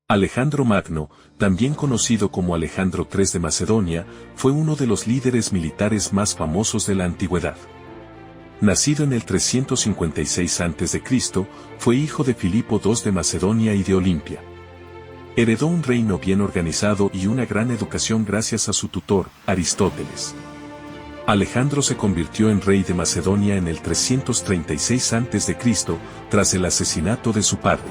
Alejandro Magno, también conocido como Alejandro III de Macedonia, fue uno de los líderes militares más famosos de la antigüedad. Nacido en el 356 a.C., fue hijo de Filipo II de Macedonia y de Olimpia. Heredó un reino bien organizado y una gran educación gracias a su tutor, Aristóteles. Alejandro se convirtió en rey de Macedonia en el 336 a.C., tras el asesinato de su padre.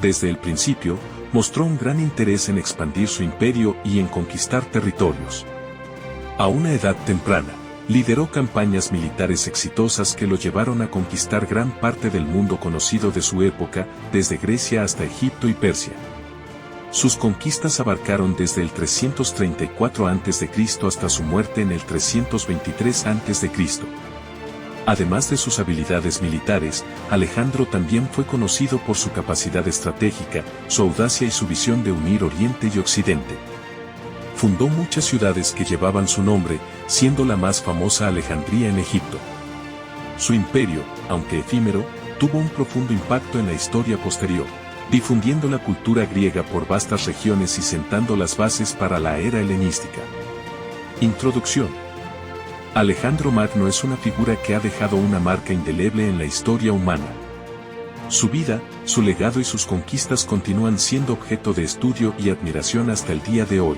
Desde el principio, mostró un gran interés en expandir su imperio y en conquistar territorios. A una edad temprana, lideró campañas militares exitosas que lo llevaron a conquistar gran parte del mundo conocido de su época, desde Grecia hasta Egipto y Persia. Sus conquistas abarcaron desde el 334 a.C. hasta su muerte en el 323 a.C. Además de sus habilidades militares, Alejandro también fue conocido por su capacidad estratégica, su audacia y su visión de unir Oriente y Occidente. Fundó muchas ciudades que llevaban su nombre, siendo la más famosa Alejandría en Egipto. Su imperio, aunque efímero, tuvo un profundo impacto en la historia posterior, difundiendo la cultura griega por vastas regiones y sentando las bases para la era helenística. Introducción. Alejandro Magno es una figura que ha dejado una marca indeleble en la historia humana. Su vida, su legado y sus conquistas continúan siendo objeto de estudio y admiración hasta el día de hoy.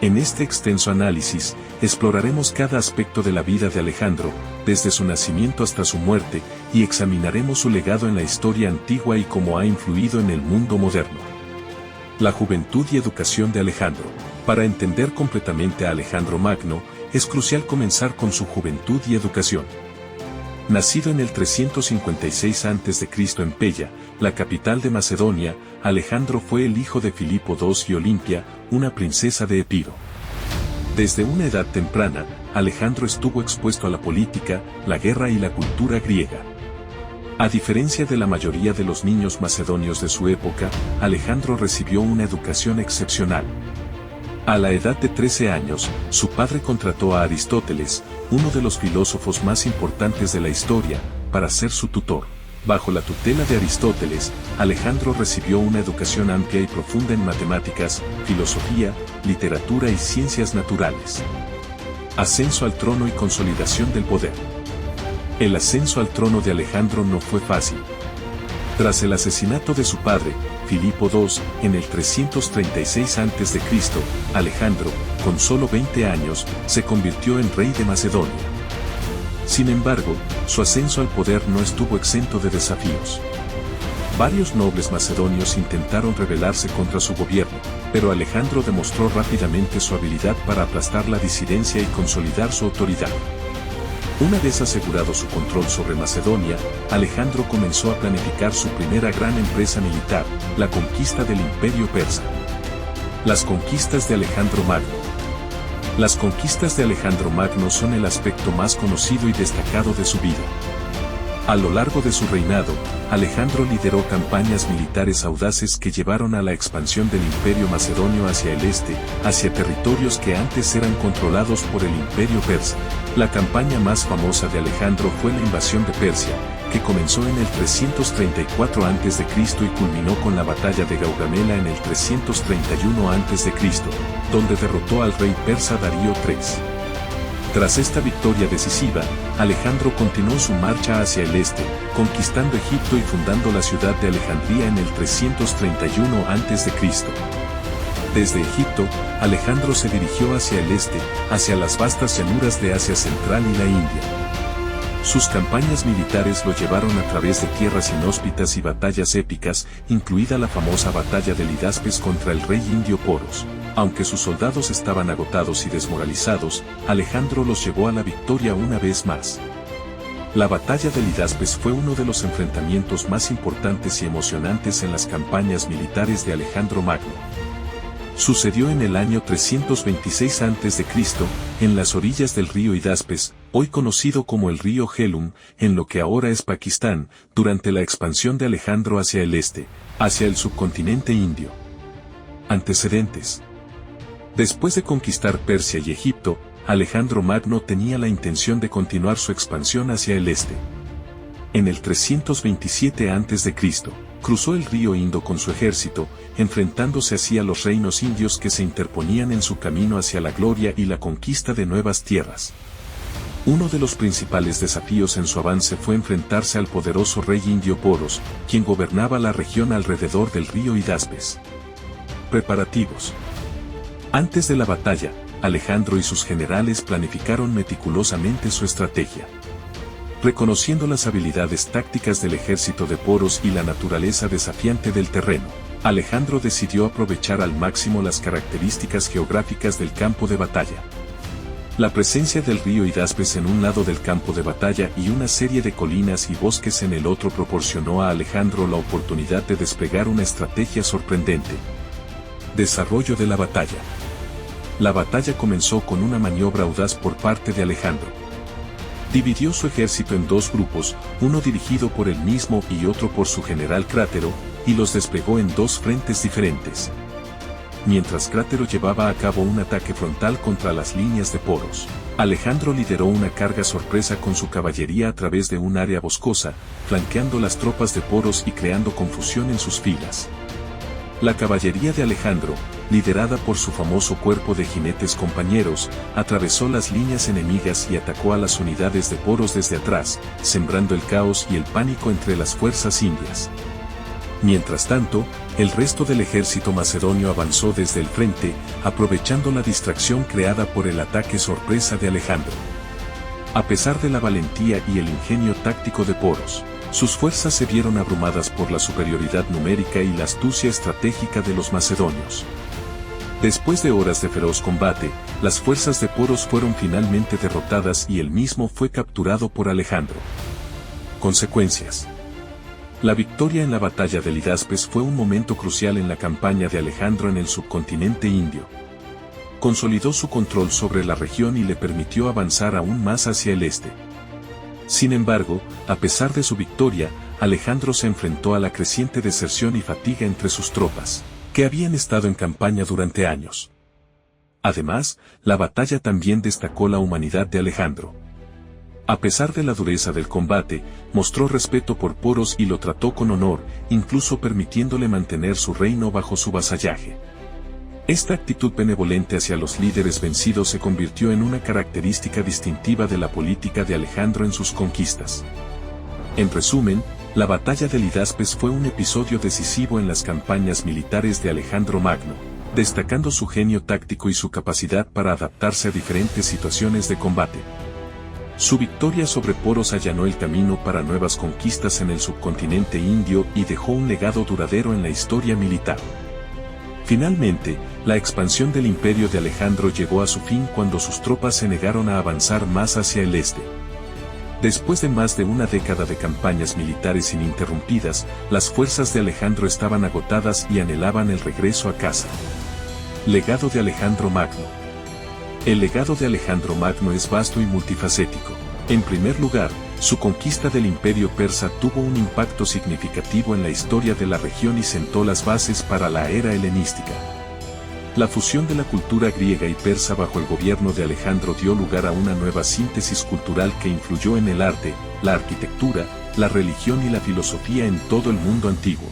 En este extenso análisis, exploraremos cada aspecto de la vida de Alejandro, desde su nacimiento hasta su muerte, y examinaremos su legado en la historia antigua y cómo ha influido en el mundo moderno. La juventud y educación de Alejandro. Para entender completamente a Alejandro Magno, es crucial comenzar con su juventud y educación. Nacido en el 356 a.C. en Pella, la capital de Macedonia, Alejandro fue el hijo de Filipo II y Olimpia, una princesa de Epiro. Desde una edad temprana, Alejandro estuvo expuesto a la política, la guerra y la cultura griega. A diferencia de la mayoría de los niños macedonios de su época, Alejandro recibió una educación excepcional. A la edad de 13 años, su padre contrató a Aristóteles, uno de los filósofos más importantes de la historia, para ser su tutor. Bajo la tutela de Aristóteles, Alejandro recibió una educación amplia y profunda en matemáticas, filosofía, literatura y ciencias naturales. Ascenso al trono y consolidación del poder. El ascenso al trono de Alejandro no fue fácil. Tras el asesinato de su padre, Filipo II, en el 336 a.C., Alejandro, con solo 20 años, se convirtió en rey de Macedonia. Sin embargo, su ascenso al poder no estuvo exento de desafíos. Varios nobles macedonios intentaron rebelarse contra su gobierno, pero Alejandro demostró rápidamente su habilidad para aplastar la disidencia y consolidar su autoridad. Una vez asegurado su control sobre Macedonia, Alejandro comenzó a planificar su primera gran empresa militar, la conquista del Imperio Persa. Las conquistas de Alejandro Magno. Las conquistas de Alejandro Magno son el aspecto más conocido y destacado de su vida. A lo largo de su reinado, Alejandro lideró campañas militares audaces que llevaron a la expansión del Imperio Macedonio hacia el este, hacia territorios que antes eran controlados por el Imperio Persa. La campaña más famosa de Alejandro fue la invasión de Persia, que comenzó en el 334 a.C. y culminó con la batalla de Gaugamela en el 331 a.C., donde derrotó al rey persa Darío III. Tras esta victoria decisiva, Alejandro continuó su marcha hacia el este, conquistando Egipto y fundando la ciudad de Alejandría en el 331 a.C. Desde Egipto, Alejandro se dirigió hacia el este, hacia las vastas llanuras de Asia Central y la India. Sus campañas militares lo llevaron a través de tierras inhóspitas y batallas épicas, incluida la famosa batalla de Lidaspes contra el rey indio Poros. Aunque sus soldados estaban agotados y desmoralizados, Alejandro los llevó a la victoria una vez más. La batalla de Lidaspes fue uno de los enfrentamientos más importantes y emocionantes en las campañas militares de Alejandro Magno. Sucedió en el año 326 a.C., en las orillas del río Hidaspes, hoy conocido como el río Jhelum, en lo que ahora es Pakistán, durante la expansión de Alejandro hacia el este, hacia el subcontinente indio. Antecedentes. Después de conquistar Persia y Egipto, Alejandro Magno tenía la intención de continuar su expansión hacia el este. En el 327 a.C., cruzó el río Indo con su ejército, enfrentándose así a los reinos indios que se interponían en su camino hacia la gloria y la conquista de nuevas tierras. Uno de los principales desafíos en su avance fue enfrentarse al poderoso rey indio Poros, quien gobernaba la región alrededor del río Hidaspes. Preparativos. Antes de la batalla, Alejandro y sus generales planificaron meticulosamente su estrategia. Reconociendo las habilidades tácticas del ejército de Poros y la naturaleza desafiante del terreno, Alejandro decidió aprovechar al máximo las características geográficas del campo de batalla. La presencia del río Hidaspes en un lado del campo de batalla y una serie de colinas y bosques en el otro proporcionó a Alejandro la oportunidad de desplegar una estrategia sorprendente. Desarrollo de la batalla. La batalla comenzó con una maniobra audaz por parte de Alejandro. Dividió su ejército en dos grupos, uno dirigido por él mismo y otro por su general Crátero, y los desplegó en dos frentes diferentes. Mientras Crátero llevaba a cabo un ataque frontal contra las líneas de Poros, Alejandro lideró una carga sorpresa con su caballería a través de un área boscosa, flanqueando las tropas de Poros y creando confusión en sus filas. La caballería de Alejandro, liderada por su famoso cuerpo de jinetes compañeros, atravesó las líneas enemigas y atacó a las unidades de Poros desde atrás, sembrando el caos y el pánico entre las fuerzas indias. Mientras tanto, el resto del ejército macedonio avanzó desde el frente, aprovechando la distracción creada por el ataque sorpresa de Alejandro. A pesar de la valentía y el ingenio táctico de Poros, sus fuerzas se vieron abrumadas por la superioridad numérica y la astucia estratégica de los macedonios. Después de horas de feroz combate, las fuerzas de Poros fueron finalmente derrotadas y él mismo fue capturado por Alejandro. Consecuencias. La victoria en la batalla del Hidaspes fue un momento crucial en la campaña de Alejandro en el subcontinente indio. Consolidó su control sobre la región y le permitió avanzar aún más hacia el este. Sin embargo, a pesar de su victoria, Alejandro se enfrentó a la creciente deserción y fatiga entre sus tropas, que habían estado en campaña durante años. Además, la batalla también destacó la humanidad de Alejandro. A pesar de la dureza del combate, mostró respeto por Poros y lo trató con honor, incluso permitiéndole mantener su reino bajo su vasallaje. Esta actitud benevolente hacia los líderes vencidos se convirtió en una característica distintiva de la política de Alejandro en sus conquistas. En resumen, la batalla del Hidaspes fue un episodio decisivo en las campañas militares de Alejandro Magno, destacando su genio táctico y su capacidad para adaptarse a diferentes situaciones de combate. Su victoria sobre Poros allanó el camino para nuevas conquistas en el subcontinente indio y dejó un legado duradero en la historia militar. Finalmente, la expansión del imperio de Alejandro llegó a su fin cuando sus tropas se negaron a avanzar más hacia el este. Después de más de una década de campañas militares ininterrumpidas, las fuerzas de Alejandro estaban agotadas y anhelaban el regreso a casa. Legado de Alejandro Magno. El legado de Alejandro Magno es vasto y multifacético. En primer lugar, su conquista del imperio persa tuvo un impacto significativo en la historia de la región y sentó las bases para la era helenística. La fusión de la cultura griega y persa bajo el gobierno de Alejandro dio lugar a una nueva síntesis cultural que influyó en el arte, la arquitectura, la religión y la filosofía en todo el mundo antiguo.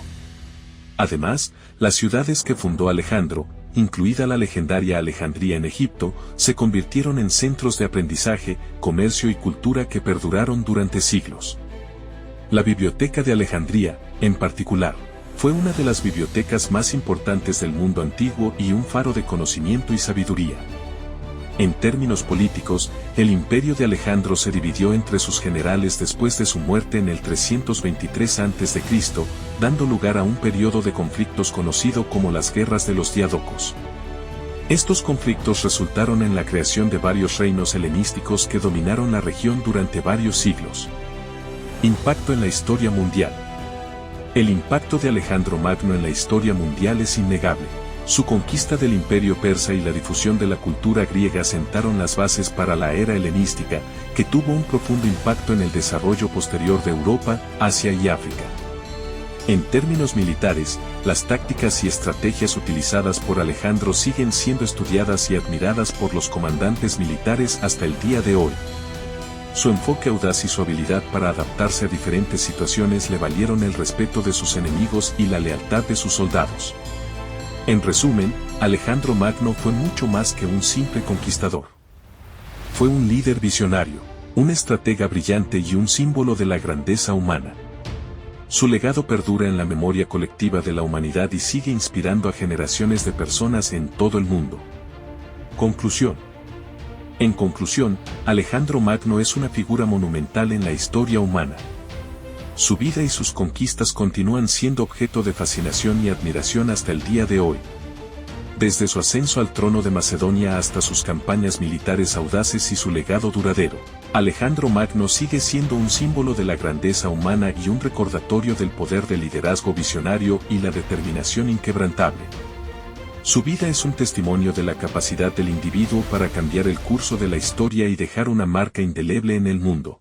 Además, las ciudades que fundó Alejandro, incluida la legendaria Alejandría en Egipto, se convirtieron en centros de aprendizaje, comercio y cultura que perduraron durante siglos. La Biblioteca de Alejandría, en particular, fue una de las bibliotecas más importantes del mundo antiguo y un faro de conocimiento y sabiduría. En términos políticos, el imperio de Alejandro se dividió entre sus generales después de su muerte en el 323 a.C., dando lugar a un periodo de conflictos conocido como las Guerras de los Diádocos. Estos conflictos resultaron en la creación de varios reinos helenísticos que dominaron la región durante varios siglos. Impacto en la historia mundial. El impacto de Alejandro Magno en la historia mundial es innegable. Su conquista del imperio persa y la difusión de la cultura griega sentaron las bases para la era helenística, que tuvo un profundo impacto en el desarrollo posterior de Europa, Asia y África. En términos militares, las tácticas y estrategias utilizadas por Alejandro siguen siendo estudiadas y admiradas por los comandantes militares hasta el día de hoy. Su enfoque audaz y su habilidad para adaptarse a diferentes situaciones le valieron el respeto de sus enemigos y la lealtad de sus soldados. En resumen, Alejandro Magno fue mucho más que un simple conquistador. Fue un líder visionario, un estratega brillante y un símbolo de la grandeza humana. Su legado perdura en la memoria colectiva de la humanidad y sigue inspirando a generaciones de personas en todo el mundo. Conclusión. En conclusión, Alejandro Magno es una figura monumental en la historia humana. Su vida y sus conquistas continúan siendo objeto de fascinación y admiración hasta el día de hoy. Desde su ascenso al trono de Macedonia hasta sus campañas militares audaces y su legado duradero, Alejandro Magno sigue siendo un símbolo de la grandeza humana y un recordatorio del poder del liderazgo visionario y la determinación inquebrantable. Su vida es un testimonio de la capacidad del individuo para cambiar el curso de la historia y dejar una marca indeleble en el mundo.